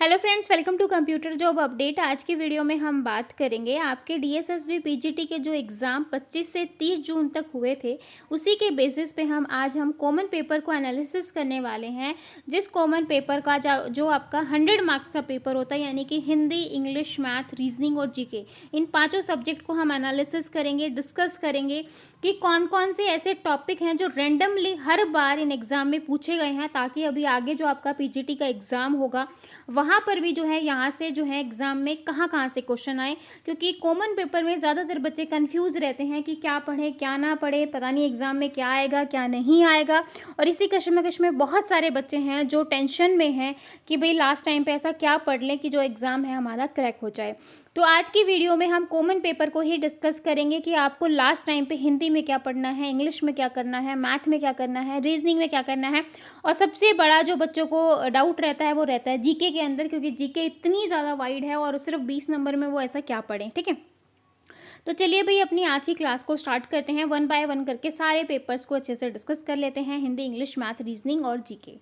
Hello friends, welcome to computer job update. आज की video में हम बात करेंगे आपके डीएसएसबी पीजीटी के जो एग्ज़ाम 25 से 30 जून तक हुए थे, उसी के बेसिस पे हम कॉमन पेपर को एनालिसिस करने वाले हैं। जिस कॉमन पेपर का जो आपका 100 मार्क्स का पेपर होता है, यानी कि हिंदी, इंग्लिश, मैथ, रीजनिंग और जीके, इन पाँचों सब्जेक्ट को हम एनालिसिस करेंगे, डिस्कस करेंगे कि कौन कौन से ऐसे टॉपिक हैं जो randomly her bar in exam में पूछे गए हैं, ताकि अभी आगे जो आपका पीजीटी का एग्ज़ाम होगा वहाँ पर भी जो है यहाँ से जो है एग्ज़ाम में कहाँ से क्वेश्चन आए। क्योंकि कॉमन पेपर में ज़्यादातर बच्चे कंफ्यूज रहते हैं कि क्या पढ़े क्या ना पढ़े, पता नहीं एग्ज़ाम में क्या आएगा क्या नहीं आएगा। और इसी कश्मकश में बहुत सारे बच्चे हैं जो टेंशन में हैं कि भाई लास्ट टाइम पे ऐसा क्या पढ़ लें कि जो एग्ज़ाम है हमारा क्रैक हो जाए। तो आज की वीडियो में हम कॉमन पेपर को ही डिस्कस करेंगे कि आपको लास्ट टाइम पे हिंदी में क्या पढ़ना है, इंग्लिश में क्या करना है, मैथ में क्या करना है, रीजनिंग में क्या करना है। और सबसे बड़ा जो बच्चों को डाउट रहता है वो रहता है जीके के अंदर, क्योंकि जीके इतनी ज़्यादा वाइड है और सिर्फ 20 नंबर में वो ऐसा क्या पढ़ें। ठीक है, तो चलिए भाई अपनी आज की क्लास को स्टार्ट करते हैं। वन बाय वन करके सारे पेपर्स को अच्छे से डिस्कस कर लेते हैं, हिंदी, इंग्लिश, मैथ, रीजनिंग और जीके।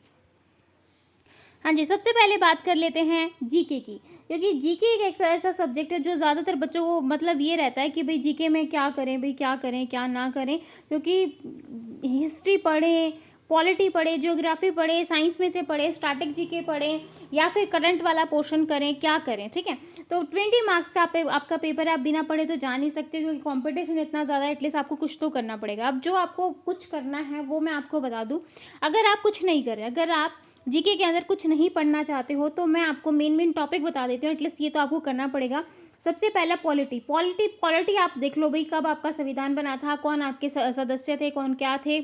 हाँ जी, सबसे पहले बात कर लेते हैं जीके की, क्योंकि जीके एक ऐसा सब्जेक्ट है जो ज़्यादातर बच्चों को मतलब ये रहता है कि भाई जीके में क्या करें, भाई क्या करें क्या ना करें। क्योंकि हिस्ट्री पढ़ें, पॉलिटी पढ़े, ज्योग्राफी पढ़े, साइंस में से पढ़े, स्टैटिक जीके पढ़ें, या फिर करंट वाला पोर्शन करें, क्या करें। ठीक है, तो 20 मार्क्स का आपका पेपर है, आप बिना पढ़े तो जा नहीं सकते, क्योंकि कंपटीशन इतना ज़्यादा है। एटलीस्ट आपको कुछ तो करना पड़ेगा। अब जो आपको कुछ करना है वो मैं आपको बता दूँ। अगर आप कुछ नहीं कर रहे, अगर आप जीके के अंदर कुछ नहीं पढ़ना चाहते हो, तो मैं आपको मेन टॉपिक बता देती हूँ। एटलीस्ट ये तो आपको करना पड़ेगा। सबसे पहला पॉलिटी पॉलिटी पॉलिटी आप देख लो भाई, कब आपका संविधान बना था, कौन आपके सदस्य थे, कौन क्या थे।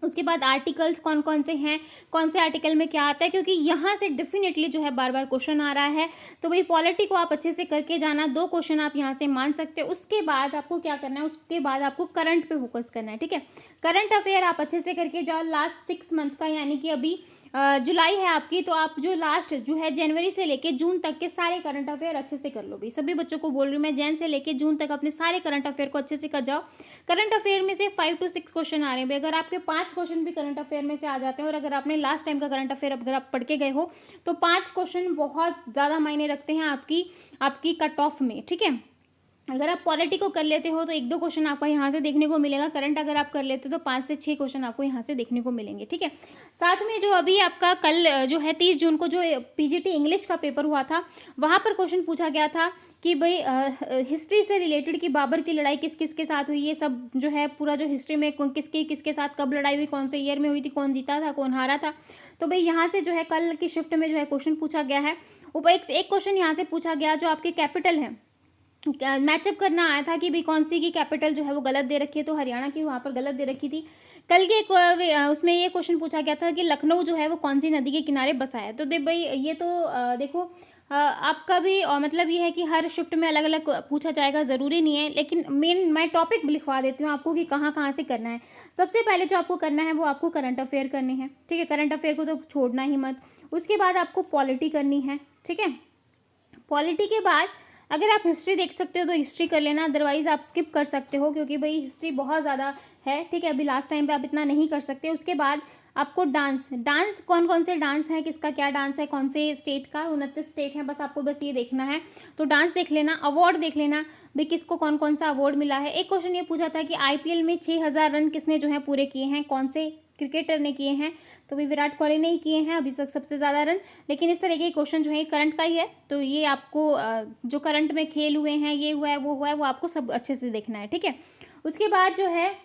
उसके बाद आर्टिकल्स कौन कौन से हैं, कौन से आर्टिकल में क्या आता है, क्योंकि यहाँ से डेफिनेटली जो है बार बार क्वेश्चन आ रहा है। तो भाई पॉलिटी को आप अच्छे से करके जाना, 2 क्वेश्चन आप यहाँ से मान सकते हो। उसके बाद आपको क्या करना है, उसके बाद आपको करंट पे फोकस करना है। ठीक है, करंट अफेयर आप अच्छे से करके जाओ। लास्ट 6 मंथ का, यानी कि अभी जुलाई है आपकी, तो आप जो लास्ट जो है जनवरी से लेके जून तक के सारे करंट अफेयर अच्छे से कर लो भाई। सभी बच्चों को बोल रही हूँ मैं, जैन से लेके जून तक अपने सारे करंट अफेयर को अच्छे से कर जाओ। करंट अफेयर में से 5 to 6 क्वेश्चन आ रहे हैं। अगर आपके 5 क्वेश्चन भी करंट अफेयर में से आ जाते हैं, और अगर आपने लास्ट टाइम का करंट अफेयर अगर आप पढ़ के गए हो, तो 5 क्वेश्चन बहुत ज़्यादा मायने रखते हैं आपकी कट ऑफ में। ठीक है, अगर आप पॉलिटी को कर लेते हो तो 1-2 क्वेश्चन आपको यहाँ से देखने को मिलेगा। करंट अगर आप कर लेते हो तो 5 से 6 क्वेश्चन आपको यहाँ से देखने को मिलेंगे। ठीक है, साथ में जो अभी आपका कल जो है 30 जून को जो पीजीटी इंग्लिश का पेपर हुआ था, वहाँ पर क्वेश्चन पूछा गया था कि भाई हिस्ट्री से रिलेटेड कि बाबर की लड़ाई किस किस के साथ हुई, ये सब जो है पूरा जो हिस्ट्री में किसके किसके साथ कब लड़ाई हुई, कौन से ईयर में हुई थी, कौन जीता था कौन हारा था। तो भाई यहाँ से जो है कल की शिफ्ट में जो है क्वेश्चन पूछा गया है। ऊपर एक क्वेश्चन यहाँ से पूछा गया जो आपके कैपिटल है, मैचअप करना आया था कि भाई कौन सी की कैपिटल जो है वो गलत दे रखी है, तो हरियाणा की वहाँ पर गलत दे रखी थी। कल के उसमें ये क्वेश्चन पूछा गया था कि लखनऊ जो है वो कौन सी नदी के किनारे बसा है। तो दे भाई ये तो देखो आपका भी मतलब ये है कि हर शिफ्ट में अलग अलग पूछा जाएगा, ज़रूरी नहीं है, लेकिन मेन मैं टॉपिक लिखवा देती हूँ आपको कि कहाँ कहाँ से करना है। सबसे पहले जो आपको करना है वो आपको करंट अफेयर करने हैं। ठीक है, करंट अफेयर को तो छोड़ना ही मत। उसके बाद आपको पॉलिटी करनी है। ठीक है, पॉलिटी के बाद अगर आप हिस्ट्री देख सकते हो तो हिस्ट्री कर लेना, अदरवाइज़ आप स्किप कर सकते हो, क्योंकि भाई हिस्ट्री बहुत ज़्यादा है। ठीक है, अभी लास्ट टाइम पे आप इतना नहीं कर सकते। उसके बाद आपको डांस कौन कौन से डांस हैं, किसका क्या डांस है, कौन से स्टेट का, 29 स्टेट हैं, बस आपको बस ये देखना है। तो डांस देख लेना, अवार्ड देख लेना भाई किसको कौन कौन सा अवार्ड मिला है। एक क्वेश्चन ये पूछा था कि आईपीएल में 6000 रन किसने जो है पूरे किए हैं, कौन से क्रिकेटर ने किए हैं। तो भाई विराट कोहली ने ही किए हैं अभी तक सबसे ज़्यादा रन। लेकिन इस तरह के क्वेश्चन जो है करंट का ही है, तो ये आपको जो करंट में खेल हुए हैं, ये हुआ है वो आपको सब अच्छे से देखना है। ठीक है, उसके बाद जो है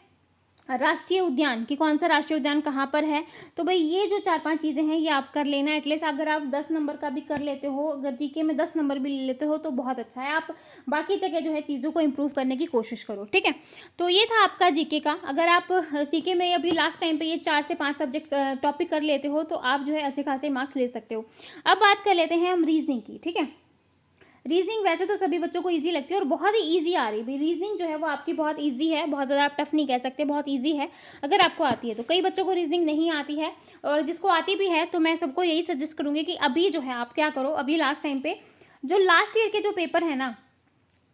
राष्ट्रीय उद्यान कि कौन सा राष्ट्रीय उद्यान कहाँ पर है। तो भाई ये जो 4-5 चीज़ें हैं ये आप कर लेना। एटलीस्ट अगर आप 10 नंबर का भी कर लेते हो, अगर जीके में 10 नंबर भी ले लेते हो तो बहुत अच्छा है। आप बाकी जगह जो है चीज़ों को इम्प्रूव करने की कोशिश करो। ठीक है, तो ये था आपका जीके का। अगर आप जीके में अभी लास्ट टाइम पे ये 4 से 5 सब्जेक्ट टॉपिक कर लेते हो तो आप जो है अच्छे खासे मार्क्स ले सकते हो। अब बात कर लेते हैं हम रीजनिंग की। ठीक है, रीजनिंग वैसे तो सभी बच्चों को इजी लगती है और बहुत ही इजी आ रही है। रीजनिंग जो है वो आपकी बहुत इजी है, बहुत ज़्यादा आप टफ नहीं कह सकते, बहुत इजी है अगर आपको आती है तो। कई बच्चों को रीजनिंग नहीं आती है, और जिसको आती भी है तो मैं सबको यही सजेस्ट करूँगी कि अभी जो है आप क्या करो, अभी लास्ट टाइम पे जो लास्ट ईयर के जो पेपर है ना,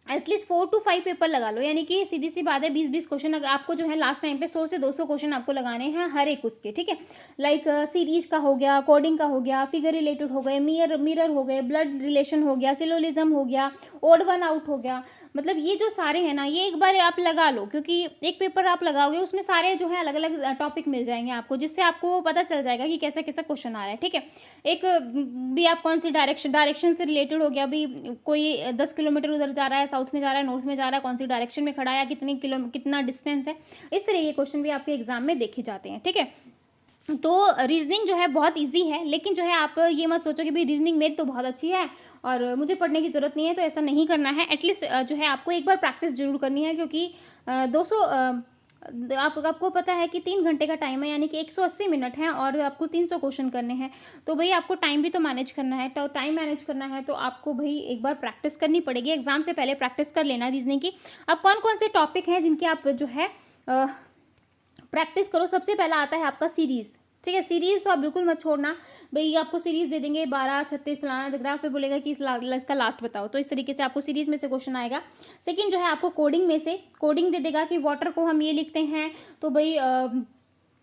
एटलीस्ट 4 टू 5 पेपर लगा लो, यानी कि सीधी सी बात है 20-20 क्वेश्चन अगर आपको जो है लास्ट टाइम पे 100 से 200 क्वेश्चन आपको लगाने हैं हर एक उसके, ठीक है। लाइक सीरीज का हो गया, कोडिंग का हो गया, फिगर रिलेटेड हो गए, मिरर हो गए, ब्लड रिलेशन हो गया, सिलोलिज्म हो गया, ओड वन आउट हो गया, मतलब ये जो सारे हैं ना ये एक बार आप लगा लो, क्योंकि एक पेपर आप लगाओगे उसमें सारे जो है अलग अलग टॉपिक मिल जाएंगे आपको, जिससे आपको पता चल जाएगा कि कैसा कैसा क्वेश्चन आ रहा है, ठीक है। एक भी आप कौन सी डायरेक्शन से रिलेटेड हो गया, अभी कोई 10 किलोमीटर उधर जा रहा है, साउथ में जा रहा है, नॉर्थ में जा रहा है, कौन सी डायरेक्शन में खड़ा है, कितना डिस्टेंस है, इस तरह के क्वेश्चन भी आपके एग्जाम में देखे जाते हैं, ठीक है। तो रीजनिंग जो है बहुत इजी है, लेकिन जो है आप ये मत सोचो कि भाई रीजनिंग मेरी तो बहुत अच्छी है और मुझे पढ़ने की ज़रूरत नहीं है, तो ऐसा नहीं करना है। एटलीस्ट जो है आपको एक बार प्रैक्टिस जरूर करनी है, क्योंकि 200 आपको पता है कि 3 घंटे का टाइम है, यानी कि 180 मिनट है और आपको 300 क्वेश्चन करने हैं, तो भाई आपको टाइम भी तो मैनेज करना है। तो टाइम मैनेज करना है तो आपको भाई एक बार प्रैक्टिस करनी पड़ेगी, एग्जाम से पहले प्रैक्टिस कर लेना रीजनिंग की। अब कौन कौन से टॉपिक हैं जिनकी आप जो है प्रैक्टिस करो। सबसे पहला आता है आपका सीरीज़, ठीक है। सीरीज़ तो आप बिल्कुल मत छोड़ना, भाई आपको सीरीज़ दे देंगे 12, 36 फलाना दिखा, फिर बोलेगा कि इसका लास्ट बताओ, तो इस तरीके से आपको सीरीज़ में से क्वेश्चन आएगा। सेकंड जो है आपको कोडिंग में से कोडिंग दे देगा कि वाटर को हम ये लिखते हैं तो भाई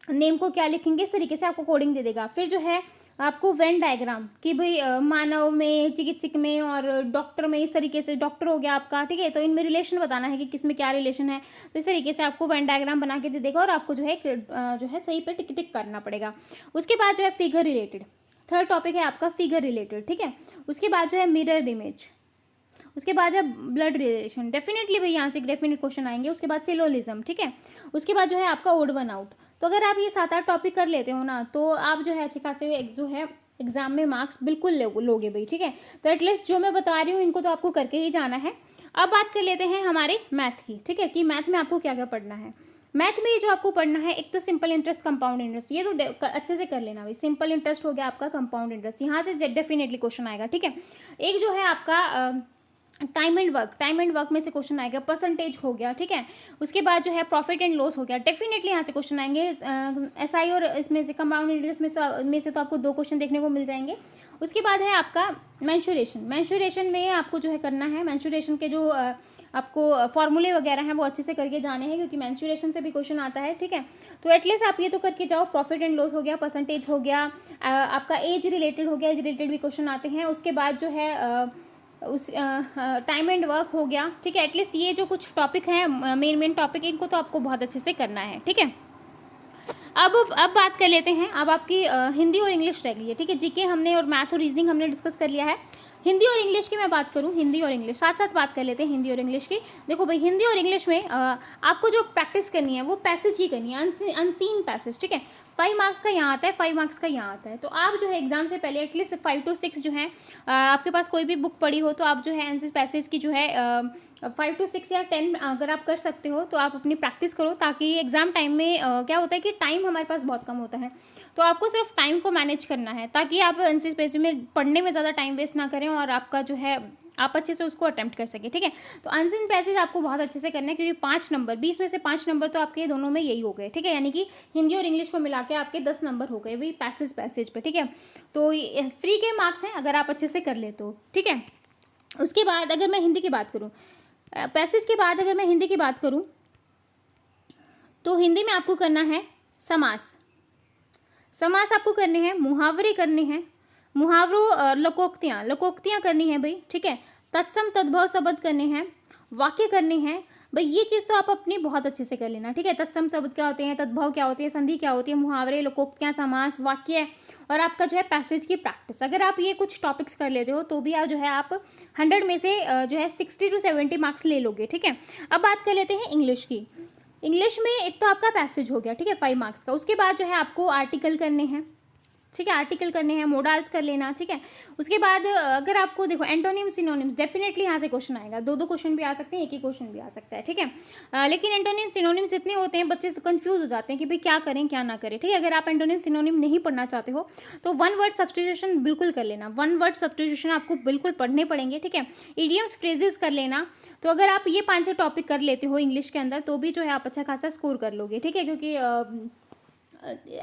नेम को क्या लिखेंगे, इस तरीके से आपको कोडिंग दे देगा। फिर जो है आपको वेन डायग्राम कि भाई मानव में, चिकित्सक में और डॉक्टर में, इस तरीके से डॉक्टर हो गया आपका, ठीक है, तो इनमें रिलेशन बताना है कि किस में क्या रिलेशन है, तो इस तरीके से आपको वेन डायग्राम बना के दे देगा और आपको जो है सही पे टिक टिक करना पड़ेगा। उसके बाद जो है फिगर रिलेटेड, थर्ड टॉपिक है आपका फिगर रिलेटेड, ठीक है। उसके बाद जो है मिरर इमेज, उसके बाद है ब्लड रिलेशन, डेफिनेटली भाई यहाँ से डेफिनेट क्वेश्चन आएंगे। उसके बाद सिलोलिज्म, ठीक है। उसके बाद जो है आपका ओड वन आउट। तो अगर आप ये 7-8 टॉपिक कर लेते हो ना, तो आप जो है अच्छे खासे जो है एग्जाम में मार्क्स बिल्कुल लोगे भाई, ठीक है। तो एटलीस्ट जो मैं बता रही हूँ इनको तो आपको करके ही जाना है। अब बात कर लेते हैं हमारे मैथ की, ठीक है, कि मैथ में आपको क्या क्या पढ़ना है। मैथ में जो आपको पढ़ना है, एक तो सिंपल इंटरेस्ट, कंपाउंड इंटरेस्ट, ये तो अच्छे से कर लेना भाई। सिंपल इंटरेस्ट हो गया आपका, कंपाउंड इंटरेस्ट, यहाँ से डेफिनेटली क्वेश्चन आएगा, ठीक है। एक जो है आपका टाइम एंड वर्क में से क्वेश्चन आएगा, परसेंटेज हो गया, ठीक है। उसके बाद जो है प्रॉफिट एंड लॉस हो गया, डेफिनेटली यहाँ से क्वेश्चन आएंगे। एसआई और इसमें से कंपाउंड इंटरेस्ट में से तो आपको 2 क्वेश्चन देखने को मिल जाएंगे। उसके बाद है आपका मैंशुरेशन में आपको जो है करना है, मैंशुरेशन के जो आपको फॉर्मूले वगैरह हैं वो अच्छे से करके जाने हैं, क्योंकि मैंशुरेशन से भी क्वेश्चन आता है, ठीक है। तो एटलीस्ट आप ये तो करके जाओ, प्रॉफिट एंड लॉस हो गया, परसेंटेज हो गया, आपका एज रिलेटेड हो गया, एज रिलेटेड भी क्वेश्चन आते हैं। उसके बाद जो है उस टाइम एंड वर्क हो गया, ठीक है। एटलीस्ट ये जो कुछ टॉपिक हैं मेन टॉपिक, इनको तो आपको बहुत अच्छे से करना है, ठीक है। अब बात कर लेते हैं, अब आपकी हिंदी और इंग्लिश रह गई है, ठीक है। जीके हमने और मैथ और रीजनिंग हमने डिस्कस कर लिया है। हिंदी और इंग्लिश की मैं बात करूं, हिंदी और इंग्लिश साथ साथ बात कर लेते हैं हिंदी और इंग्लिश की। देखो भाई, हिंदी और इंग्लिश में आपको जो प्रैक्टिस करनी है वो पैसेज ही करनी है, अनसीन पैसेज, ठीक है। 5 मार्क्स का यहाँ आता है, 5 मार्क्स का यहाँ आता है, तो आप जो है एग्जाम से पहले एटलीस्ट 5 to 6 जो है आपके पास कोई भी बुक पड़ी हो, तो आप जो है आंसर पैसेज की जो है 5 to 6 या 10 अगर आप कर सकते हो तो आप अपनी प्रैक्टिस करो, ताकि एग्जाम टाइम में क्या होता है कि टाइम हमारे पास बहुत कम होता है, तो आपको सिर्फ टाइम को मैनेज करना है, ताकि आप आंसर पैसेज में पढ़ने में ज़्यादा टाइम वेस्ट ना करें और आपका जो है आप अच्छे से उसको अटेम्प्ट कर सके, ठीक है। तो आंसर पैसेज आपको बहुत अच्छे से करना है, क्योंकि 5 नंबर 20 में से 5 नंबर तो आपके दोनों में यही हो गए, ठीक है। यानी कि हिंदी और इंग्लिश को मिला के आपके 10 नंबर हो गए भाई पैसेज पे, ठीक है। तो फ्री के मार्क्स हैं अगर आप अच्छे से कर ले तो, ठीक है। उसके बाद अगर मैं हिंदी की बात करूँ, पैसेज के बाद अगर मैं हिंदी की बात करूँ, तो हिंदी में आपको करना है समास आपको करने हैं, मुहावरे करने हैं, मुहावरों लोकोक्तियाँ करनी है भाई, ठीक है। तत्सम तद्भव शब्द करने हैं, वाक्य करने हैं भाई। ये चीज़ तो आप अपनी बहुत अच्छे से कर लेना, ठीक है। तत्सम शब्द क्या होते हैं, तद्भव क्या होती है, संधि क्या होती है, मुहावरे, लोकोक्तियाँ, समास, वाक्य और आपका जो है पैसेज की प्रैक्टिस, अगर आप ये कुछ टॉपिक्स कर लेते हो तो भी आप जो है आप 100 में से जो है 60 to 70 मार्क्स ले लोगे, ठीक है। अब बात कर लेते हैं इंग्लिश की। इंग्लिश में एक तो आपका पैसेज हो गया, ठीक है, 5 मार्क्स का। उसके बाद जो है आपको आर्टिकल करने हैं, ठीक है, आर्टिकल करने हैं, मोडाल्स कर लेना, ठीक है। उसके बाद अगर आपको देखो एंटोनिम्स सिनोनिम्स, डेफिनेटली यहाँ से क्वेश्चन आएगा, 2 क्वेश्चन भी आ सकते हैं, एक ही क्वेश्चन भी आ सकता है, ठीक है। लेकिन एंटोनिम्स सिनोनिम्स इतने होते हैं बच्चे से कंफ्यूज हो जाते हैं कि भाई क्या करें क्या ना करें, ठीक है। अगर आप एंटोनिम्स सिनोनिम नहीं पढ़ना चाहते हो तो 1 वर्ड सब्स्टिट्यूशन बिल्कुल कर लेना, 1 वर्ड सब्स्टिट्यूशन आपको बिल्कुल पढ़ने पड़ेंगे, ठीक है। इडियम्स फ्रेजेस कर लेना। तो अगर आप ये 5 टॉपिक कर लेते हो इंग्लिश के अंदर तो भी जो है आप अच्छा खासा स्कोर कर लोगे, ठीक है। क्योंकि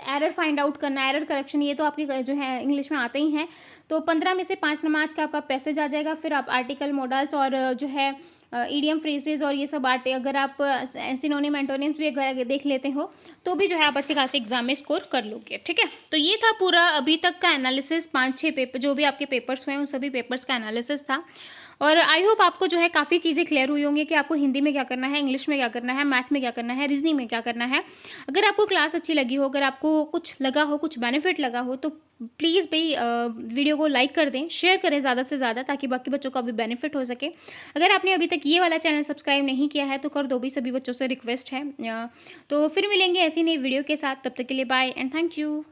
एरर फाइंड आउट करना, एरर करेक्शन, ये तो आपके जो है इंग्लिश में आते ही हैं। तो 15 में से 5 नंबर का आपका पैसेज आ जाएगा, फिर आप आर्टिकल, मॉडल्स और जो है ईडियम फ्रेजेस और ये सब बातें अगर आप सिनोनिम एंटोनिम्स भी अगर देख लेते हो तो भी जो है आप अच्छे खासे एग्जाम में स्कोर कर लोगे। ठीक है, तो ये था पूरा अभी तक का एनालिसिस, 5-6 पेपर जो भी आपके पेपर्स हुए हैं उन सभी पेपर्स का एनालिसिस था। और आई होप आपको जो है काफ़ी चीज़ें क्लियर हुई होंगी कि आपको हिंदी में क्या करना है, इंग्लिश में क्या करना है, मैथ में क्या करना है, रीजनिंग में क्या करना है। अगर आपको क्लास अच्छी लगी हो, अगर आपको कुछ लगा हो, कुछ बेनिफिट लगा हो, तो प्लीज़ भाई वीडियो को लाइक कर दें, शेयर करें ज़्यादा से ज़्यादा, ताकि बाकी बच्चों का भी बेनिफिट हो सके। अगर आपने अभी तक ये वाला चैनल सब्सक्राइब नहीं किया है तो कर दो भी, सभी बच्चों से रिक्वेस्ट है। तो फिर मिलेंगे ऐसी नई वीडियो के साथ, तब तक के लिए बाय एंड थैंक यू।